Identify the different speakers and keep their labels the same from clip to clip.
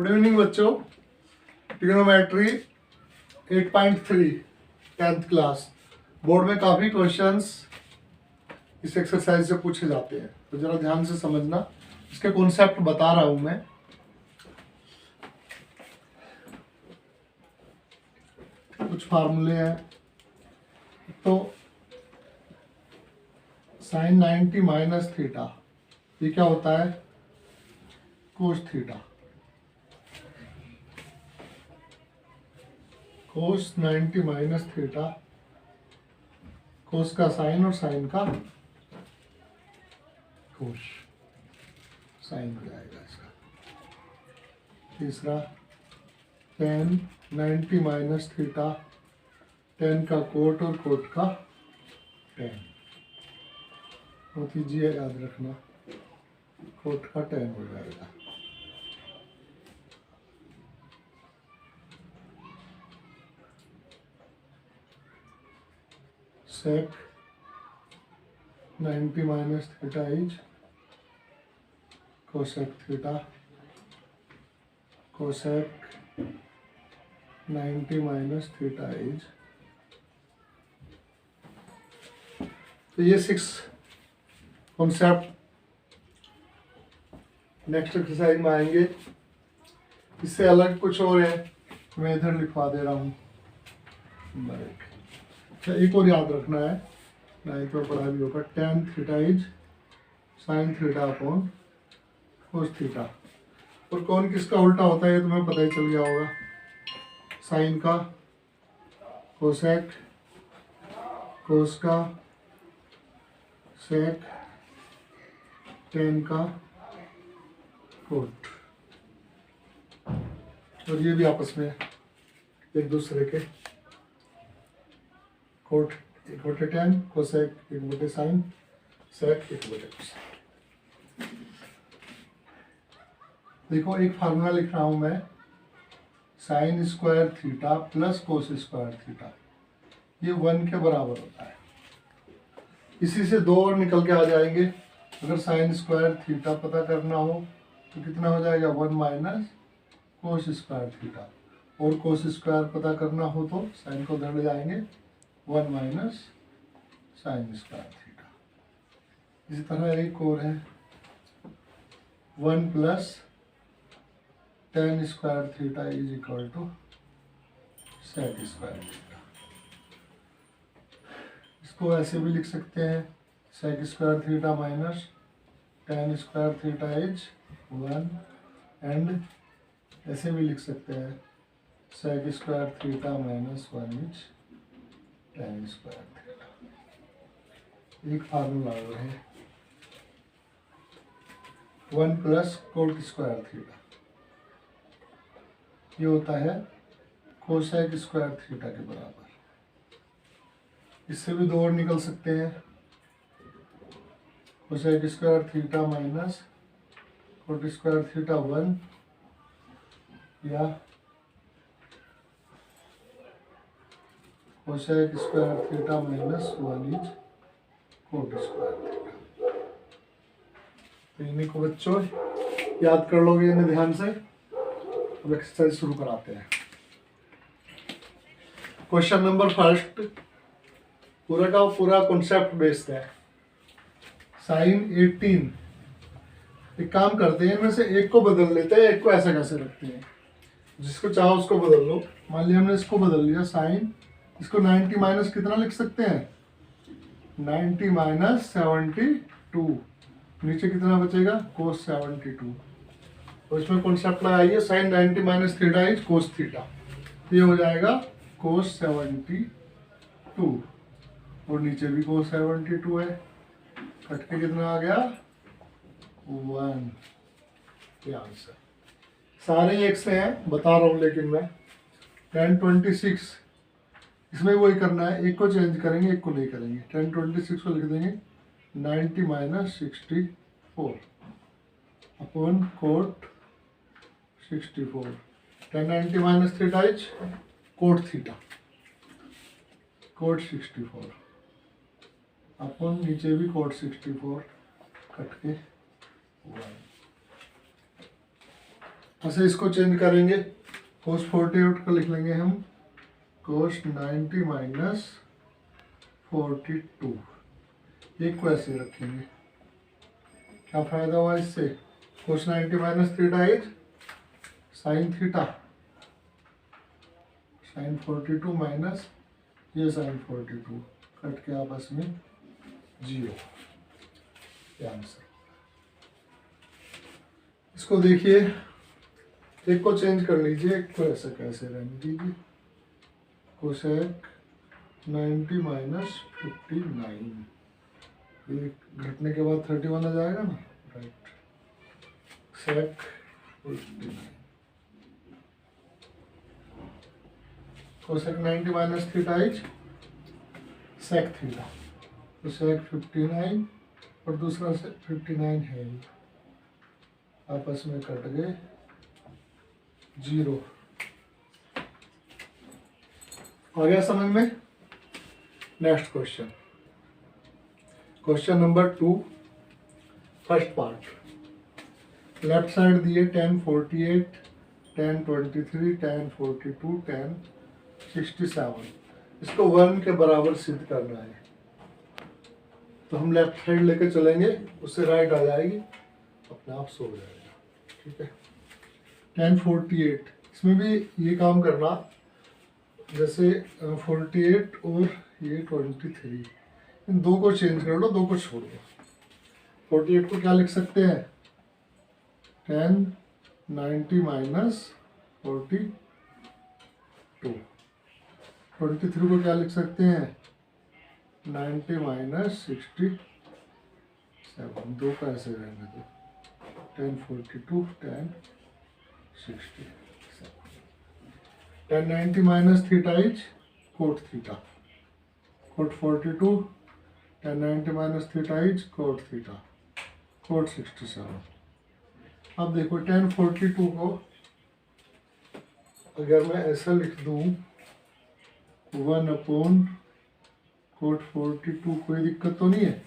Speaker 1: Good evening बच्चों। Trigonometry 8.3 10th class board में काफ़ी क्वेश्चंस इस एक्सरसाइज से पूछे जाते हैं, तो जरा ध्यान से समझना। इसके कॉन्सेप्ट बता रहा हूं मैं। कुछ फार्मूले हैं। तो साइन 90 माइनस थीटा, ये क्या होता है? Cos theta. Cos 90 minus theta, cos का साइन और साइन का कोस, साइन हो जाएगा इसका। तीसरा tan 90 माइनस थीटा, tan का कोट और कोट का tan। बहुत ईजी है, याद रखना। कोट का tan हो जाएगा। sec 90 minus theta is cosec theta, cosec 90 minus theta is. तो ये 6 कॉन्सेप्ट नेक्स्ट एक्सरसाइज में आएंगे। इससे अलग कुछ और है, मैं इधर लिखवा दे रहा हूँ। अच्छा, एक और याद रखना है, नाइन्थ में पढ़ा भी होगा। tan theta is sine theta upon cos theta. और कौन किसका उल्टा होता है ये तुम्हें पता ही चल गया होगा। साइन का कोसेक, कोस का सेक, tan का कोट। और ये भी आपस में एक दूसरे के कोट, एक बटे tan, कोसेक एक बटे साइन, सेक एक बटे कोसाइन। देखो, एक फार्मूला लिख रहा हूं मैं, sine square theta plus cos square theta, ये 1 के बराबर होता है। इसी से 2 और निकल के आ जाएंगे। अगर साइन स्क्वायर थीटा पता करना हो तो कितना हो जाएगा? 1 माइनस कोस स्क्वायर थीटा। और कोस स्क्वायर पता करना हो तो साइन को उधर ले जाएंगे, 1 माइनस साइन स्क्वायर थीटा। इसी तरह एक और है, 1 plus tan square theta is equal to sec square theta. इसको ऐसे भी लिख सकते हैं, sec square theta minus tan square theta is 1। And ऐसे भी लिख सकते हैं, sec square theta minus 1 is tan square theta. एक फार्मूला और है, 1 प्लस कोट स्क्वायर थीटा, ये होता है कोसेक स्क्वायर थीटा के बराबर। इससे भी 2 और निकल सकते हैं, cosec square theta minus cot square theta 1, या cosec square theta minus 1 is coat square theta. तो इन्हीं को बच्चों याद कर लोगे इन्हें ध्यान से। अब एक्सरसाइज शुरू कराते हैं। क्वेश्चन नंबर फर्स्ट पूरा का पूरा कॉन्सेप्ट बेस्ड है। साइन 18। एक काम करते हैं, इनमें से एक को बदल लेते हैं, एक को ऐसा कैसे रखते हैं। जिसको चाहो उसको बदल लो। मान लिया हमने इसको बदल लिया, साइन, इसको 90 माइनस कितना लिख सकते हैं? 90 माइनस 72। नीचे कितना बचेगा? कोस 72। तो इसमें कॉन्सेप्ट लगाइए, sine 90 minus theta is cos theta. ये हो जाएगा कोस 72, और नीचे भी कोस 72 है। कट के कितना आ गया? 1। ये आंसर। सारे एक से हैं, बता रहा हूँ, लेकिन मैं tan 26, इसमें वही करना है, एक को चेंज करेंगे, एक को नहीं करेंगे। tan 26 को लिख देंगे 90 minus 64 upon cot 64। tan 90 minus theta is cot theta, cot 64 upon नीचे भी कोट 64, कट के 1। ऐसे इसको चेंज करेंगे, कोस 48 को लिख लेंगे हम कोस 90 माइनस 42, एक को ऐसे रखेंगे। क्या फायदा हुआ इससे, cos 90 minus theta is sine theta, sine 42 minus ये साइन 42 कट के आपस में 0, ये आंसर। इसको देखिए, एक को चेंज कर लीजिए, एक को ऐसा कैसे रहने दीजिए, कोसेक 90 माइनस 59, एक घटने के बाद 31 आ जाएगा ना, right, sec 59, cosec 90 minus theta is sec theta, तो सेक 59 और दूसरा से 59 है, आपस में कट गए 0। आ गया समझ में। Next question, question number 2, first part. Left side दिए tan 48, tan 23, tan 42, tan 67, इसको 1 के बराबर सिद्ध करना है। तो हम लेफ्ट साइड लेके चलेंगे, उससे राइट आ जाएगी, अपने आप सो जाएगा, ठीक है। tan 48, इसमें भी ये काम करना, जैसे 48 और ये 23, इन दो को चेंज कर लो, दो को छोड़ दो। 48 को क्या लिख सकते हैं, tan 90 माइनस 42, 23 को क्या लिख सकते हैं, 90 माइनस 67, दो का ऐसे रहने दो, tan 42, tan 67, tan 90 minus theta is cot theta, cot 42, tan 90 minus theta is cot theta, cot 67। अब देखो tan 42 को अगर मैं ऐसा लिख दूं 1 अपॉन कोट 42, कोई दिक्कत तो नहीं है,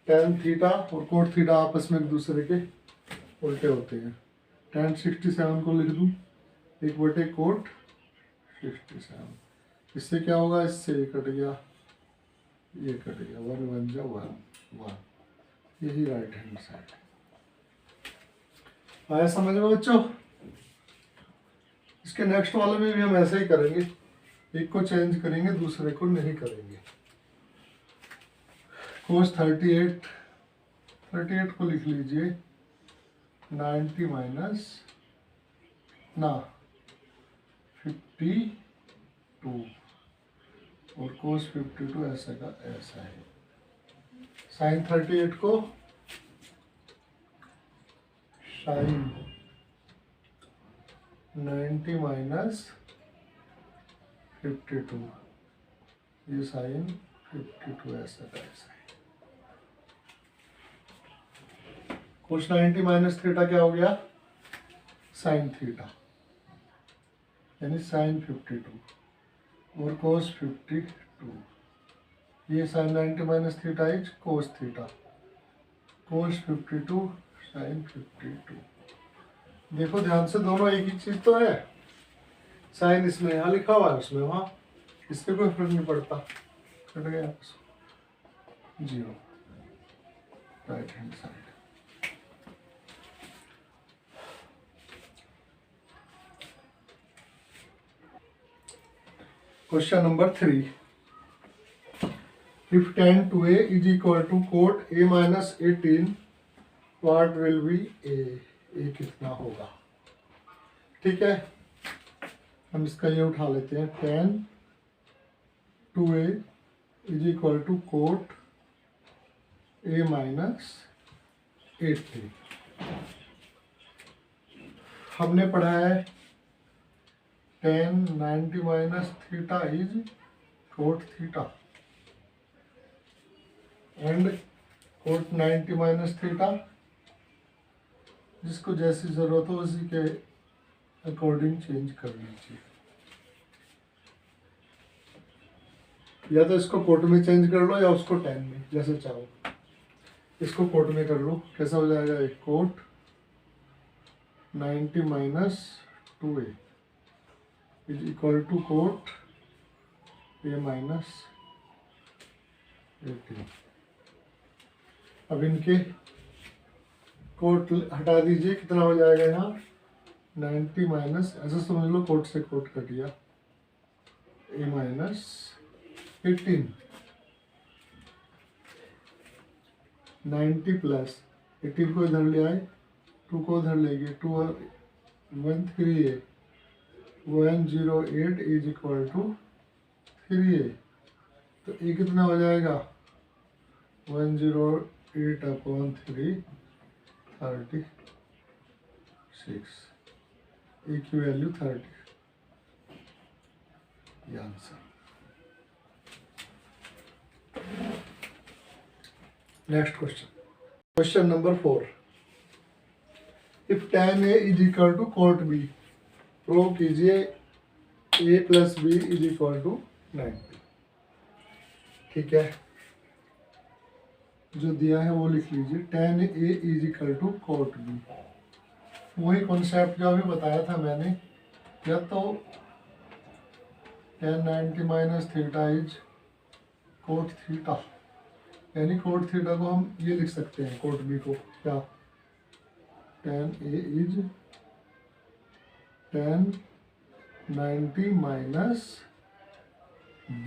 Speaker 1: tan थीटा और कोट थीटा आपस में एक दूसरे के उल्टे होते हैं। tan 67 को लिख दूं 1 कोट 67, इससे क्या होगा, इससे ये कट गया, ये कट गया, 1 1 जा 1 1, यही राइट हैंड साइड। आया समझ में बच्चों। इसके नेक्स्ट वाले में भी हम ऐसे ही करेंगे, एक को चेंज करेंगे, दूसरे को नहीं करेंगे। कोस 38 को लिख लीजिए 90 माइनस 52, और कोस 52 ऐसा का ऐसा है। साइन 38 को साइन 90 माइनस 52, ये साइन 52 ऐसा का ऐसा है। कोस 90 माइनस थीटा क्या हो गया, साइन थीटा, यानी साइन 52, और कोस 52, ये sine 90 minus theta is cos theta, cos 52 sine 52। देखो ध्यान से, दोनों एक ही चीज तो है, साइन इसमें यहाँ लिखा हुआ है, उसमें वहाँ, इससे कोई फर्क नहीं पड़ता, कट गया 0, right hand side. Question number 3. If tan 2a is equal to cot a minus 18, what will be a? A कितना होगा, ठीक है। हम इसका ये उठा लेते हैं, tan 2a is equal to cot a minus 18। हमने पढ़ा है tan 90 minus theta is cot theta, and cot 90 minus theta, जिसको जैसी जरूरत हो उसी के अकॉर्डिंग चेंज कर लीजिए। या तो इसको कोट में चेंज कर लो या उसको tan में, जैसे चाहो। इसको कोट में कर लो, कैसा हो जाएगा, एक cot 90 minus 2a is equal to cot a minus 18। अब इनके कोट हटा दीजिए, कितना हो जाएगा यहाँ 90 माइनस, ऐसा समझ लो कोट से कोट कट गया, a माइनस 18, 90 प्लस 18 को इधर ले आए, 2 को इधर ले गए, 2 13a 108 is equal to 3a। तो ये कितना हो जाएगा 108 अपॉन 3 36, ए की वैल्यू 30, ये answer. Next question, question number 4, if tan a is equal to cot b, prove कीजिए a plus B is equal to 90। ठीक है, जो दिया है वो लिख लीजिए, tan a is equal to cot b। वही कॉन्सेप्ट जो अभी बताया था मैंने, या तो tan 90 minus theta is cot theta, यानी cot थीटा को हम ये लिख सकते हैं, cot b को क्या, tan a is tan 90 minus b,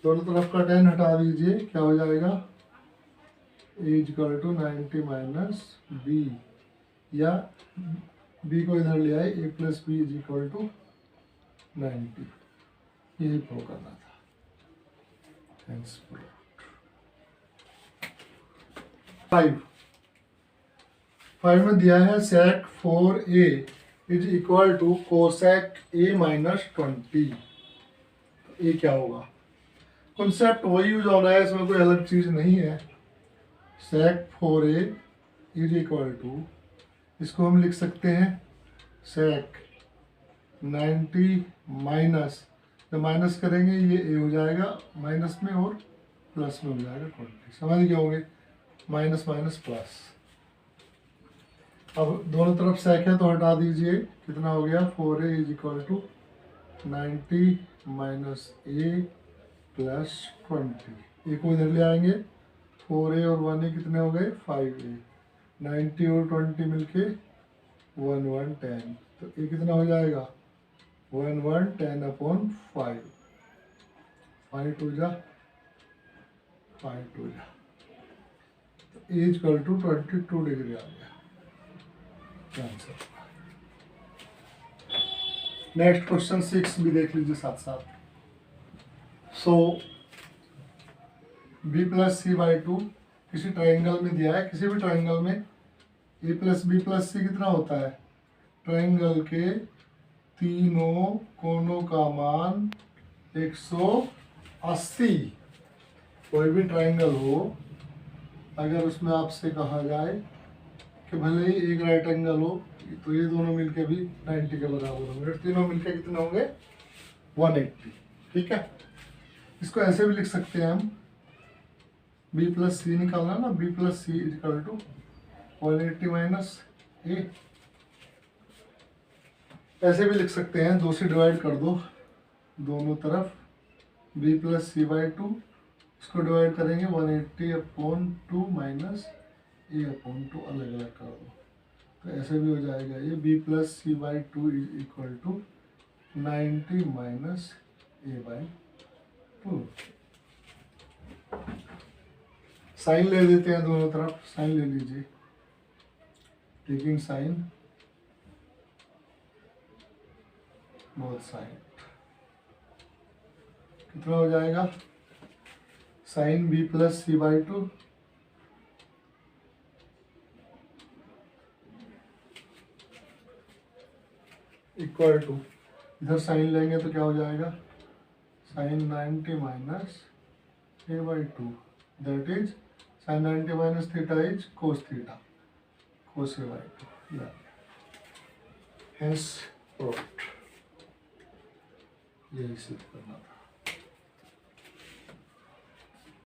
Speaker 1: दोनों तरफ का tan हटा दीजिए, क्या हो जाएगा is equal to 90 minus b, या b को इधर ले आए, a plus B is equal to 90, यही प्रूव करना था। थैंक्स। 5 में दिया है sec 4a is equal to cosec a minus 20। ये क्या होगा, कॉन्सेप्ट वही यूज होना है, इसमें कोई अलग चीज नहीं है। sec 4a is equal to, इसको हम लिख सकते हैं sec 90 माइनस, जब माइनस करेंगे ये a हो जाएगा माइनस में और प्लस में हो जाएगा 20, समझ गए होंगे, माइनस माइनस प्लस। अब दोनों तरफ सेक है तो हटा दीजिए, कितना हो गया 4a is equal to 90 minus a plus 20, A को इधर ले आएंगे, 4a और 1a कितने हो गए 5a, 90 और 20 मिलके 1110, तो ये कितना हो जाएगा 1110 अपॉन 5, 5 टू जा 5 टू जा, तो ए इक्वल टू 22 डिग्री आ गया आंसर। नेक्स्ट क्वेश्चन 6 भी देख लीजिए साथ साथ। सो b प्लस सी बाई 2 किसी ट्राइंगल में दिया है, किसी भी ट्राइंगल में a प्लस बी प्लस सी कितना होता है, ट्राइंगल के तीनों कोनों का मान 180। कोई भी ट्राइंगल हो, अगर उसमें आपसे कहा जाए कि भले ही एक राइट एंगल हो, तो ये दोनों मिलके भी 90 के बराबर होंगे, तीनों मिलके कितने होंगे 180। ठीक है, इसको ऐसे भी लिख सकते हैं हम, b प्लस सी निकालना ना, b plus C is equal to 180 minus A, ऐसे भी लिख सकते हैं, 2 से डिवाइड कर दो दोनों तरफ, b प्लस सी बाई 2, इसको डिवाइड करेंगे 180 अपॉन 2 माइनस ए अपॉन 2, अलग अलग कर दो, तो ऐसे भी हो जाएगा ये b plus C by 2 is equal to 90 minus A by 2। Sine ले लेते हैं, दोनों तरफ साइन ले लीजिए, टेकिंग साइन बोथ साइड, कितना हो जाएगा sine b plus C by 2 equal to, इधर साइन लेंगे तो क्या हो जाएगा sine 90 minus A by 2, that is sine 90 minus theta is cos theta, cos A by 2, hence proved. यही सिद्ध करना था।